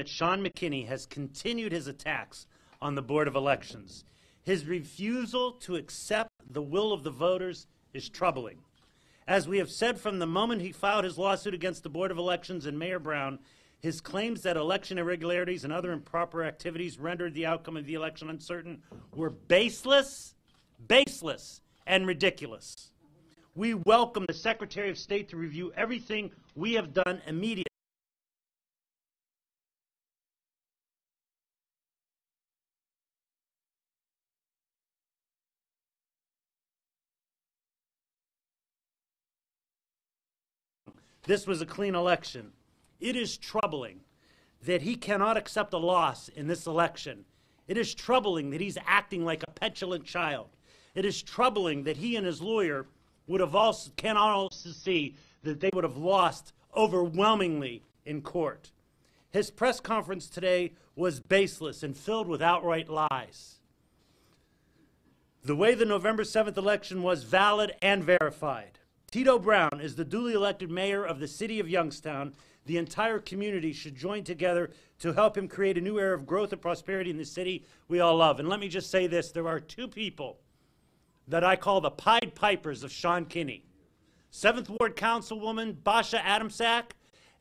that Sean McKinney has continued his attacks on the Board of Elections. His refusal to accept the will of the voters is troubling. As we have said from the moment he filed his lawsuit against the Board of Elections and Mayor Brown, his claims that election irregularities and other improper activities rendered the outcome of the election uncertain were baseless, and ridiculous. We welcome the Secretary of State to review everything we have done immediately. This was a clean election. It is troubling that he cannot accept a loss in this election. It is troubling that he's acting like a petulant child. It is troubling that he and his lawyer can also see that they would have lost overwhelmingly in court. His press conference today was baseless and filled with outright lies. The way the November 7th election was valid and verified. Tito Brown is the duly elected mayor of the city of Youngstown. The entire community should join together to help him create a new era of growth and prosperity in the city we all love. And let me just say this, there are two people that I call the Pied Pipers of Sean Kinney. 7th Ward Councilwoman Basha Adamsack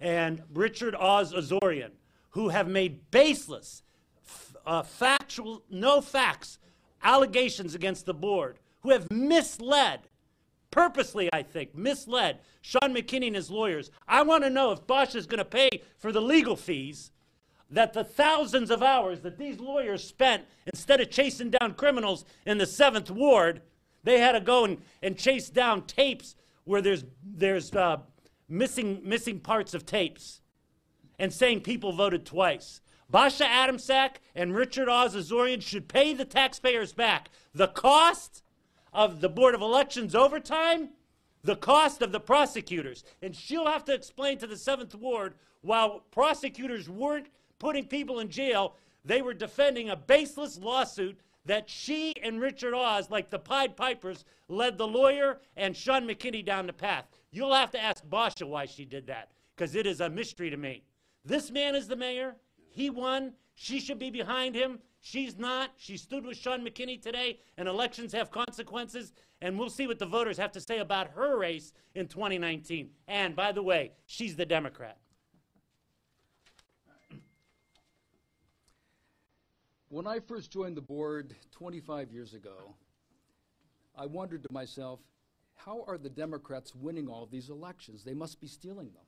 and Richard Oz Azorian, who have made baseless, factual, no facts, allegations against the board, who have misled, purposely, I think, misled Sean McKinney and his lawyers. I want to know if Bosch is going to pay for the legal fees that the thousands of hours that these lawyers spent instead of chasing down criminals in the 7th Ward, they had to go and chase down tapes where there's missing parts of tapes and saying people voted twice. Basha Adamsack and Richard Oz Azorian should pay the taxpayers back the cost of the Board of Elections overtime, the cost of the prosecutors. And she'll have to explain to the 7th Ward, while prosecutors weren't putting people in jail, they were defending a baseless lawsuit that she and Richard Oz, like the Pied Pipers, led the lawyer and Sean McKinney down the path. You'll have to ask Basha why she did that, because it is a mystery to me. This man is the mayor. He won. She should be behind him. She's not. She stood with Sean McKinney today, and elections have consequences, and we'll see what the voters have to say about her race in 2019. And, by the way, she's the Democrat. When I first joined the board 25 years ago, I wondered to myself, how are the Democrats winning all these elections? They must be stealing them.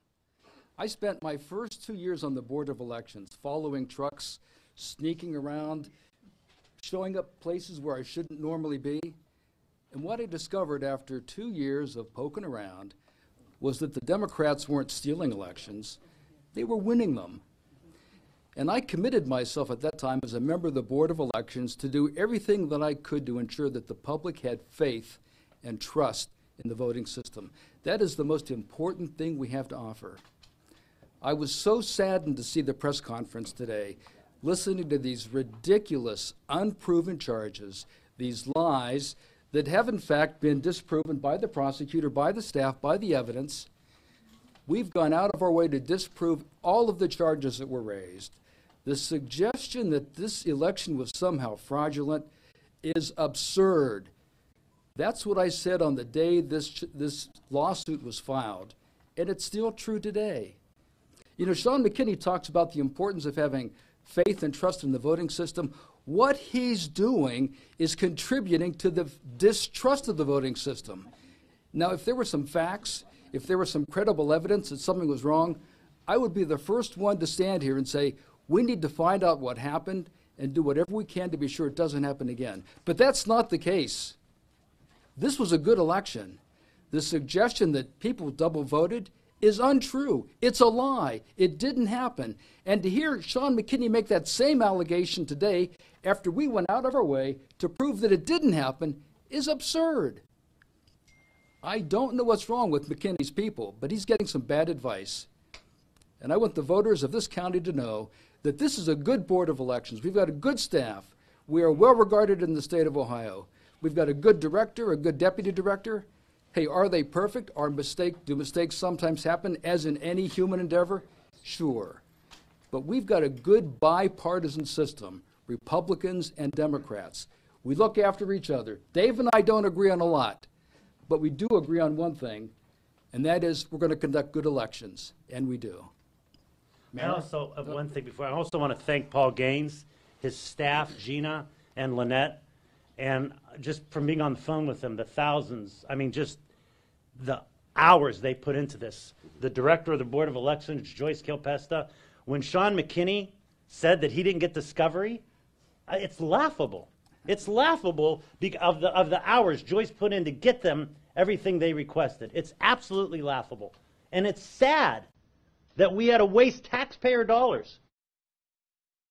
I spent my first 2 years on the Board of Elections following trucks, sneaking around, showing up places where I shouldn't normally be. And what I discovered after 2 years of poking around was that the Democrats weren't stealing elections, they were winning them. And I committed myself at that time as a member of the Board of Elections to do everything that I could to ensure that the public had faith and trust in the voting system. That is the most important thing we have to offer. I was so saddened to see the press conference today, listening to these ridiculous, unproven charges, these lies that have in fact been disproven by the prosecutor, by the staff, by the evidence. We've gone out of our way to disprove all of the charges that were raised. The suggestion that this election was somehow fraudulent is absurd. That's what I said on the day this lawsuit was filed, and it's still true today. You know, Sean McKinney talks about the importance of having faith and trust in the voting system. What he's doing is contributing to the distrust of the voting system. Now, if there were some facts, if there was some credible evidence that something was wrong, I would be the first one to stand here and say, we need to find out what happened and do whatever we can to be sure it doesn't happen again. But that's not the case. This was a good election. The suggestion that people double voted is untrue. It's a lie. It didn't happen. And to hear Sean McKinney make that same allegation today after we went out of our way to prove that it didn't happen is absurd. I don't know what's wrong with McKinney's people, but he's getting some bad advice. And I want the voters of this county to know that this is a good Board of Elections. We've got a good staff. We are well regarded in the state of Ohio. We've got a good director, a good deputy director. Hey, are they perfect? Do mistakes sometimes happen, as in any human endeavor? Sure. But we've got a good bipartisan system, Republicans and Democrats. We look after each other. Dave and I don't agree on a lot, but we do agree on one thing, and that is we're going to conduct good elections, and we do. I also, one thing before, I also want to thank Paul Gaines, his staff, Gina and Lynette, and just from being on the phone with them, the thousands, I mean, just the hours they put into this. The director of the Board of Elections, Joyce Kilpesta, when Sean McKinney said that he didn't get discovery, it's laughable. It's laughable of the hours Joyce put in to get them everything they requested. It's absolutely laughable. And it's sad that we had to waste taxpayer dollars